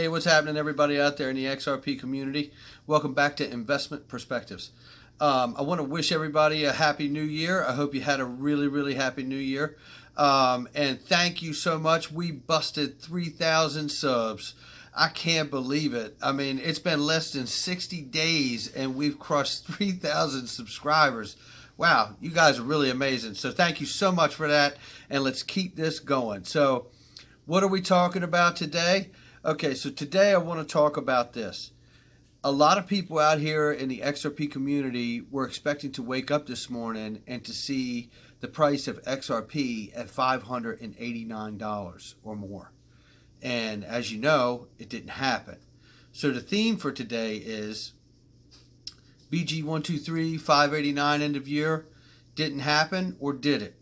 Hey, what's happening, everybody out there in the XRP community? Welcome back to Investment Perspectives. I want to wish everybody a happy new year. I hope you had a really happy new year. And thank you so much. We busted 3,000 subs. I can't believe it. I mean, it's been less than 60 days and we've crossed 3,000 subscribers. Wow, you guys are really amazing. So thank you so much for that. And let's keep this going. So what are we talking about today? Okay, so today I want to talk about this. A lot of people out here in the XRP community were expecting to wake up this morning and to see the price of XRP at $589 or more. And as you know, it didn't happen. So the theme for today is BG123, 589 end of year, didn't happen, or did it?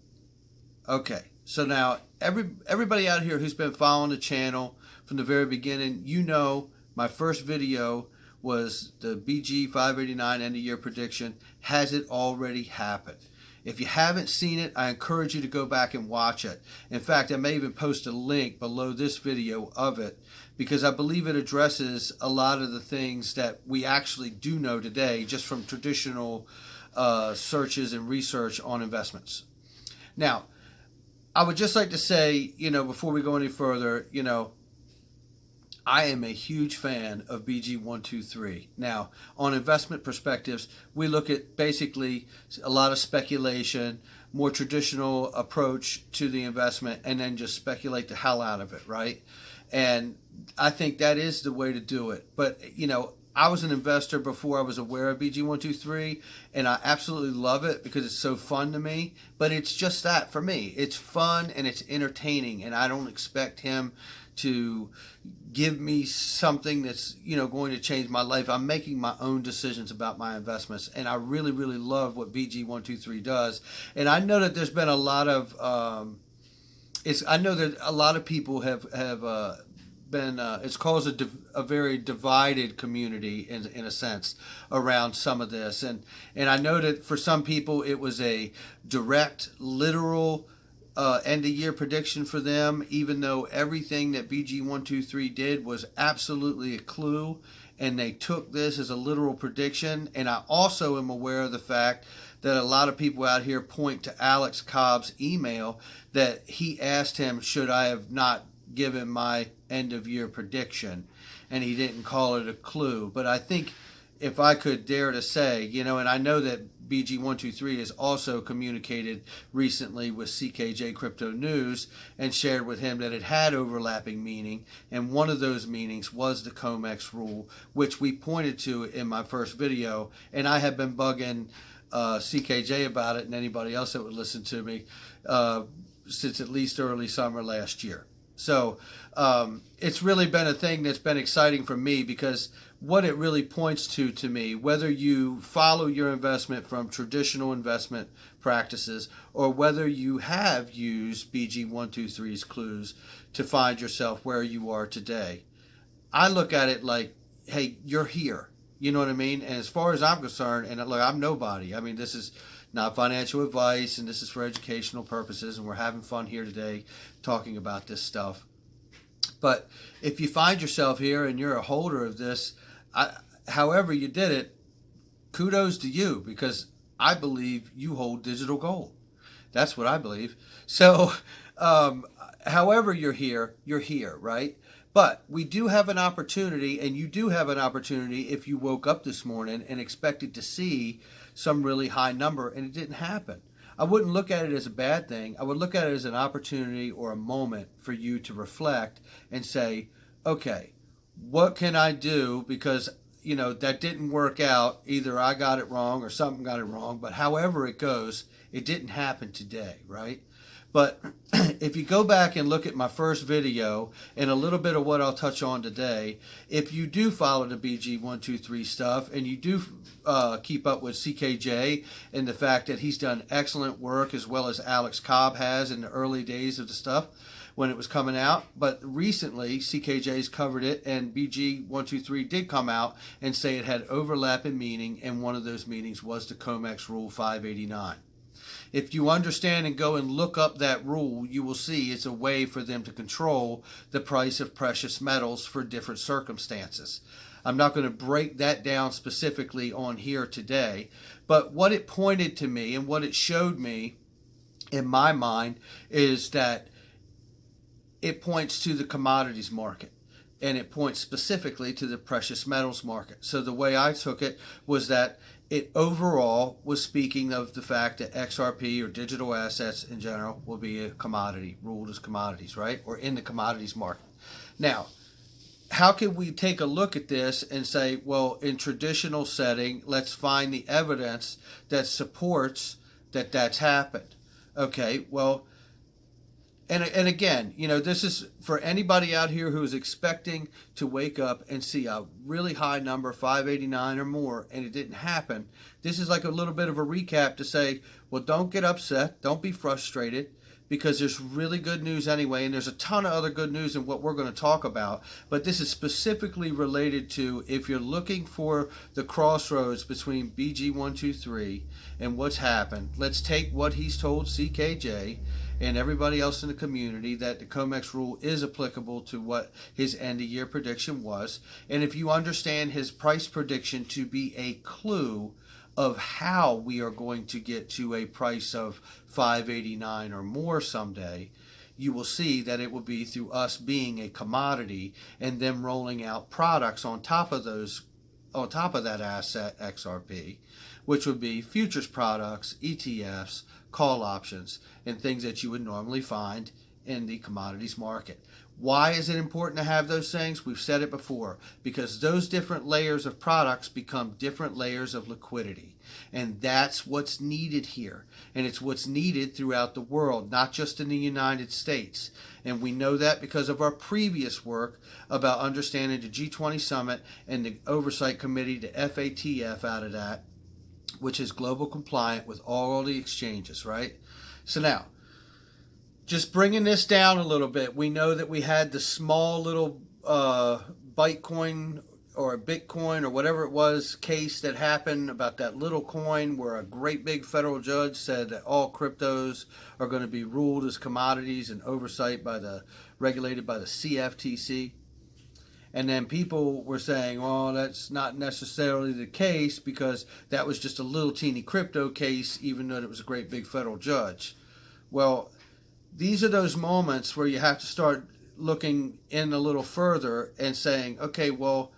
Okay, so now everybody out here who's been following the channel from the very beginning, you know my first video was the BG 589 end of year prediction. Has it already happened? If you haven't seen it, I encourage you to go back and watch it. In fact, I may even post a link below this video of it because I believe it addresses a lot of the things that we actually do know today just from traditional searches and research on investments. Now, I would just like to say, before we go any further, I am a huge fan of BG123. Now, on Investment Perspectives, we look at basically a lot of speculation, more traditional approach to the investment, and then just speculate the hell out of it, right? And I think that is the way to do it. But, I was an investor before I was aware of BG123, and I absolutely love it because it's so fun to me. But it's just that for me. It's fun and it's entertaining, and I don't expect him to give me something that's going to change my life. I'm making my own decisions about my investments, and I really love what BG123 does. And I know that there's been a lot of I know that a lot of people have been it's caused a very divided community in a sense around some of this, and I know that for some people it was a direct literal end of year prediction for them, even though everything that BG123 did was absolutely a clue, and they took this as a literal prediction. And I also am aware of the fact that a lot of people out here point to Alex Cobb's email that he asked him, should I have not given my end of year prediction, and he didn't call it a clue. But I think if I could dare to say, and I know that BG123 has also communicated recently with CKJ Crypto News and shared with him that it had overlapping meaning, and one of those meanings was the COMEX rule, which we pointed to in my first video, and I have been bugging CKJ about it and anybody else that would listen to me since at least early summer last year. So it's really been a thing that's been exciting for me because what it really points to me, whether you follow your investment from traditional investment practices or whether you have used BG123's clues to find yourself where you are today, I look at it like, hey, you're here. You know what I mean? And as far as I'm concerned, and look, I'm nobody. I mean, this is not financial advice, and this is for educational purposes, and we're having fun here today talking about this stuff. But if you find yourself here and you're a holder of this, however you did it, kudos to you, because I believe you hold digital gold. That's what I believe. So however you're here, right? But we do have an opportunity, and you do have an opportunity if you woke up this morning and expected to see some really high number and it didn't happen. I wouldn't look at it as a bad thing. I would look at it as an opportunity or a moment for you to reflect and say, okay, what can I do? Because, that didn't work out. Either I got it wrong or something got it wrong. But however it goes, it didn't happen today, right? But if you go back and look at my first video and a little bit of what I'll touch on today, if you do follow the BG123 stuff and you do keep up with CKJ and the fact that he's done excellent work as well as Alex Cobb has in the early days of the stuff when it was coming out, but recently CKJ's covered it and BG123 did come out and say it had overlapping meaning, and one of those meanings was the COMEX Rule 589. If you understand and go and look up that rule, you will see it's a way for them to control the price of precious metals for different circumstances. I'm not going to break that down specifically on here today, but what it pointed to me and what it showed me in my mind is that it points to the commodities market, and it points specifically to the precious metals market. So the way I took it was that it overall was speaking of the fact that XRP, or digital assets in general, will be a commodity, ruled as commodities, right? Or in the commodities market. Now, how can we take a look at this and say, well, in traditional setting, let's find the evidence that supports that that's happened? Okay, well, and again, you know, this is for anybody out here who is expecting to wake up and see a really high number, 589 or more, and it didn't happen. This is like a little bit of a recap to say, well, don't get upset, don't be frustrated, because there's really good news anyway, and there's a ton of other good news in what we're going to talk about, but this is specifically related to if you're looking for the crossroads between BG123 and what's happened. Let's take what he's told CKJ and everybody else in the community, that the COMEX rule is applicable to what his end-of-year prediction was, and if you understand his price prediction to be a clue of how we are going to get to a price of 589 or more someday, you will see that it will be through us being a commodity and them rolling out products on top of those, on top of that asset XRP, which would be futures products, ETFs, call options, and things that you would normally find in the commodities market. Why is it important to have those things? We've said it before, because those different layers of products become different layers of liquidity. And that's what's needed here. And it's what's needed throughout the world, not just in the United States. And we know that because of our previous work about understanding the G20 Summit and the Oversight Committee, the FATF out of that, which is global compliant with all the exchanges, right? So now, just bringing this down a little bit, we know that we had the small little Bitcoin or Bitcoin or whatever it was case that happened about that little coin where a great big federal judge said that all cryptos are going to be ruled as commodities and regulated by the CFTC. And then people were saying, well, that's not necessarily the case because that was just a little teeny crypto case, even though it was a great big federal judge. Well, these are those moments where you have to start looking in a little further and saying, okay, well,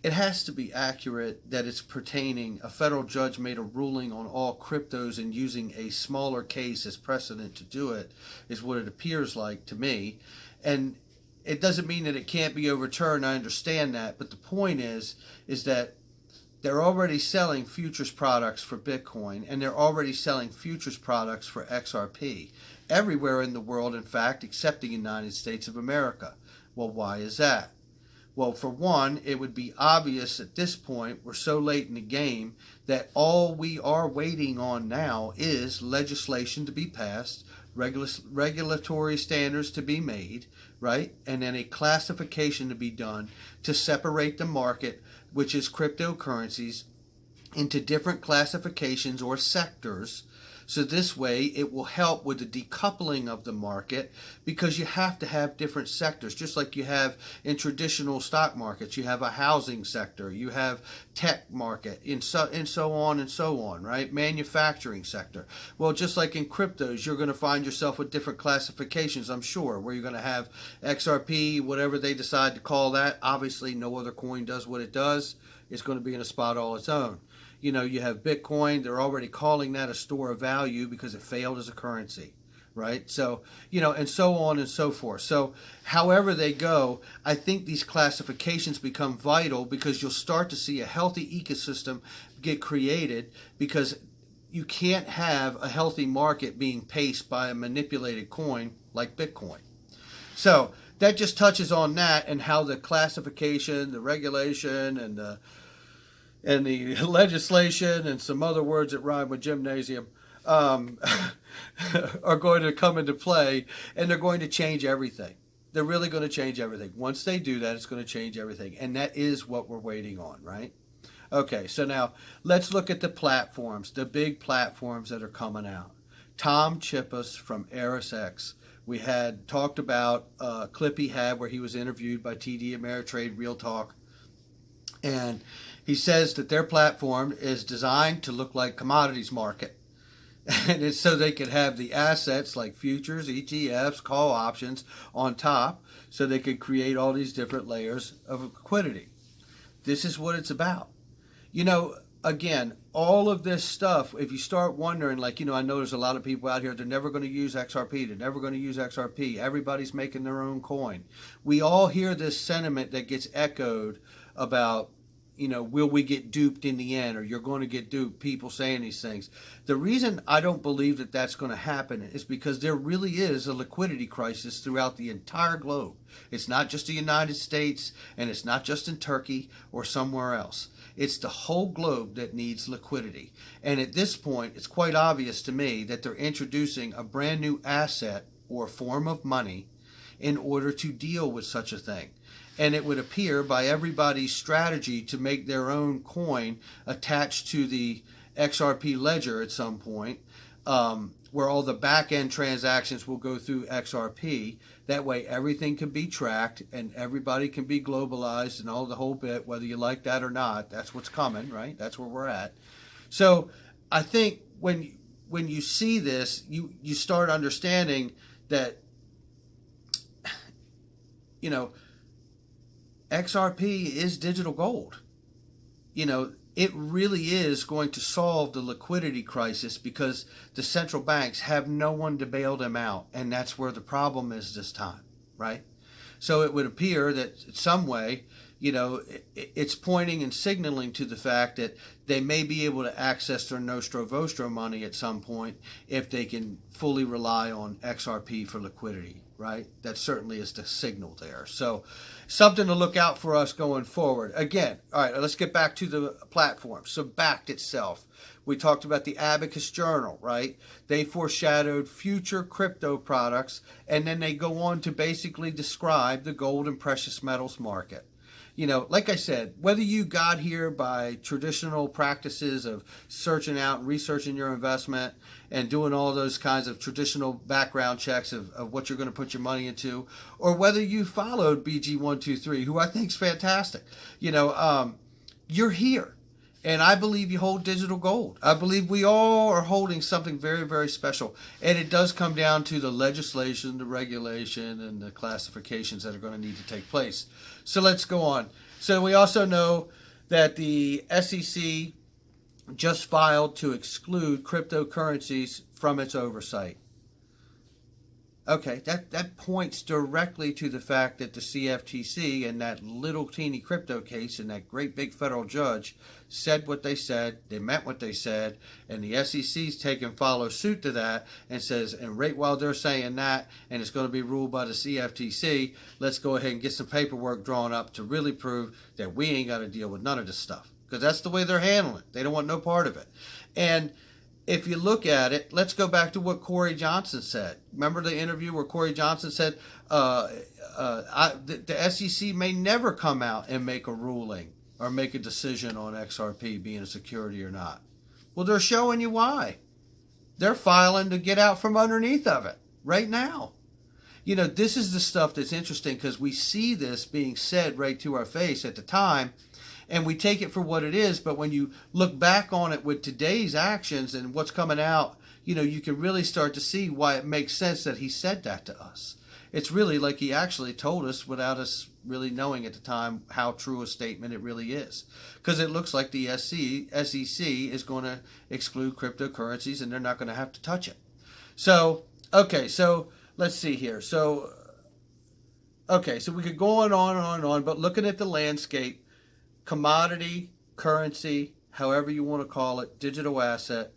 it has to be accurate that it's pertaining, a federal judge made a ruling on all cryptos and using a smaller case as precedent to do it, is what it appears like to me. And it doesn't mean that it can't be overturned. I understand that. But the point is that they're already selling futures products for Bitcoin, and they're already selling futures products for XRP everywhere in the world, in fact, except the United States of America. Well, why is that? Well, for one, it would be obvious at this point, we're so late in the game, that all we are waiting on now is legislation to be passed, regulatory standards to be made, right? And then a classification to be done to separate the market, which is cryptocurrencies, into different classifications or sectors. So this way it will help with the decoupling of the market, because you have to have different sectors, just like you have in traditional stock markets. You have a housing sector, you have tech market, and so on, right? Manufacturing sector. Well, just like in cryptos, you're going to find yourself with different classifications, I'm sure, where you're going to have XRP, whatever they decide to call that. Obviously, no other coin does what it does. It's going to be in a spot all its own. You know, you have Bitcoin, they're already calling that a store of value because it failed as a currency, right? So, you know, and so on and so forth. So, however they go, I think these classifications become vital, because you'll start to see a healthy ecosystem get created, because you can't have a healthy market being paced by a manipulated coin like Bitcoin. So, that just touches on that and how the classification, the regulation, and the legislation and some other words that rhyme with gymnasium are going to come into play, and they're going to change everything. They're really going to change everything. Once they do that, it's going to change everything. And that is what we're waiting on, right? Okay, so now let's look at the platforms, the big platforms that are coming out. Tom Chippas from ErisX. We had talked about a clip he had where he was interviewed by TD Ameritrade Real Talk. And he says that their platform is designed to look like commodities market. And it's so they could have the assets like futures, ETFs, call options on top, so they could create all these different layers of liquidity. This is what it's about. Again, all of this stuff, if you start wondering, I know there's a lot of people out here, they're never going to use XRP, they're never going to use XRP, everybody's making their own coin. We all hear this sentiment that gets echoed about, will we get duped in the end, or you're going to get duped, people saying these things. The reason I don't believe that that's going to happen is because there really is a liquidity crisis throughout the entire globe. It's not just the United States, and it's not just in Turkey or somewhere else. It's the whole globe that needs liquidity. And at this point, it's quite obvious to me that they're introducing a brand new asset or form of money in order to deal with such a thing. And it would appear by everybody's strategy to make their own coin attached to the XRP ledger at some point, where all the back-end transactions will go through XRP. That way everything can be tracked and everybody can be globalized and all the whole bit, whether you like that or not. That's what's coming, right? That's where we're at. So I think when you see this, you start understanding that, XRP is digital gold. It really is going to solve the liquidity crisis because the central banks have no one to bail them out. And that's where the problem is this time, right? So it would appear that in some way, it's pointing and signaling to the fact that they may be able to access their Nostro Vostro money at some point if they can fully rely on XRP for liquidity, right? That certainly is the signal there. So something to look out for us going forward. Again, all right, let's get back to the platform. So BACT itself. We talked about the Abacus Journal, right? They foreshadowed future crypto products, and then they go on to basically describe the gold and precious metals market. Like I said, whether you got here by traditional practices of searching out and researching your investment and doing all those kinds of traditional background checks of what you're going to put your money into, or whether you followed BG123, who I think is fantastic, you're here. And I believe you hold digital gold. I believe we all are holding something very, very special. And it does come down to the legislation, the regulation, and the classifications that are going to need to take place. So let's go on. So we also know that the SEC just filed to exclude cryptocurrencies from its oversight. Okay, that points directly to the fact that the CFTC and that little teeny crypto case and that great big federal judge said what they said, they meant what they said, and the SEC's taken follow suit to that and says, and right while they're saying that, and it's going to be ruled by the CFTC, let's go ahead and get some paperwork drawn up to really prove that we ain't got to deal with none of this stuff. Because that's the way they're handling it. They don't want no part of it. And if you look at it, let's go back to what Corey Johnson said. Remember the interview where Corey Johnson said the SEC may never come out and make a ruling or make a decision on XRP being a security or not. Well, they're showing you why. They're filing to get out from underneath of it right now. This is the stuff that's interesting because we see this being said right to our face at the time, and we take it for what it is. But when you look back on it with today's actions and what's coming out, you can really start to see why it makes sense that he said that to us. It's really like he actually told us without us really knowing at the time how true a statement it really is. Because it looks like the SEC is going to exclude cryptocurrencies and they're not going to have to touch it. So, okay, so let's see here. So we could go on, but looking at the landscape, commodity, currency, however you want to call it, digital asset,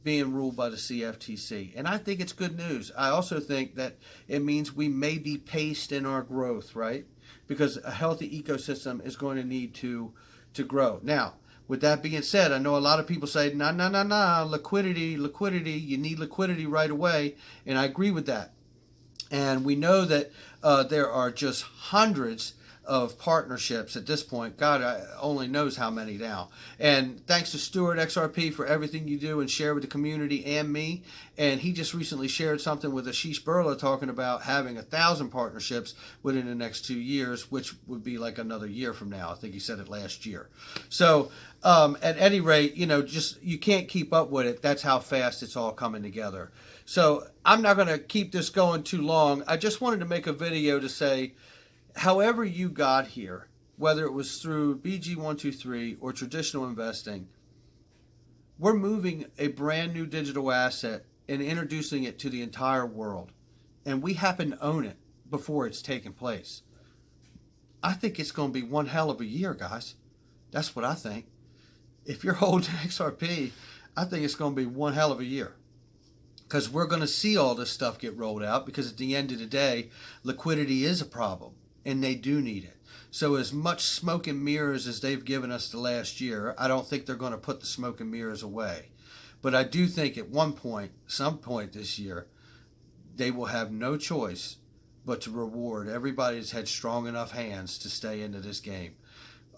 being ruled by the CFTC. And I think it's good news. I also think that it means we may be paced in our growth, right? Because a healthy ecosystem is going to need to grow. Now, with that being said, I know a lot of people say, liquidity, you need liquidity right away. And I agree with that. And we know that there are just hundreds of partnerships at this point. God only knows how many now. And thanks to Stuart XRP for everything you do and share with the community and me. And he just recently shared something with Ashish Burla talking about having 1,000 partnerships within the next 2 years, which would be like another year from now. I think he said it last year. So at any rate, just you can't keep up with it. That's how fast it's all coming together. So I'm not going to keep this going too long. I just wanted to make a video to say, however you got here, whether it was through BG123 or traditional investing, we're moving a brand new digital asset and introducing it to the entire world. And we happen to own it before it's taken place. I think it's going to be one hell of a year, guys. That's what I think. If you're holding XRP, I think it's going to be one hell of a year. Because we're going to see all this stuff get rolled out, because at the end of the day, liquidity is a problem. And they do need it. So as much smoke and mirrors as they've given us the last year, I don't think they're going to put the smoke and mirrors away. But I do think at some point this year, they will have no choice but to reward everybody that's had strong enough hands to stay into this game.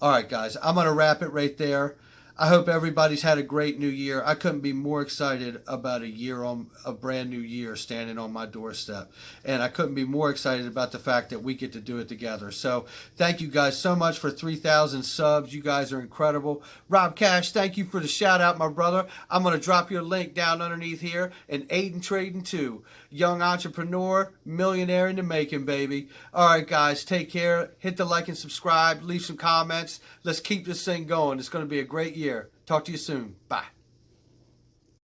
All right, guys, I'm going to wrap it right there. I hope everybody's had a great new year. I couldn't be more excited about a brand new year standing on my doorstep. And I couldn't be more excited about the fact that we get to do it together. So thank you guys so much for 3,000 subs. You guys are incredible. Rob Cash, thank you for the shout out, my brother. I'm going to drop your link down underneath here. And Aiden Trading too. Young entrepreneur, millionaire in the making, baby. All right, guys, take care. Hit the like and subscribe. Leave some comments. Let's keep this thing going. It's going to be a great year. Talk to you soon. Bye.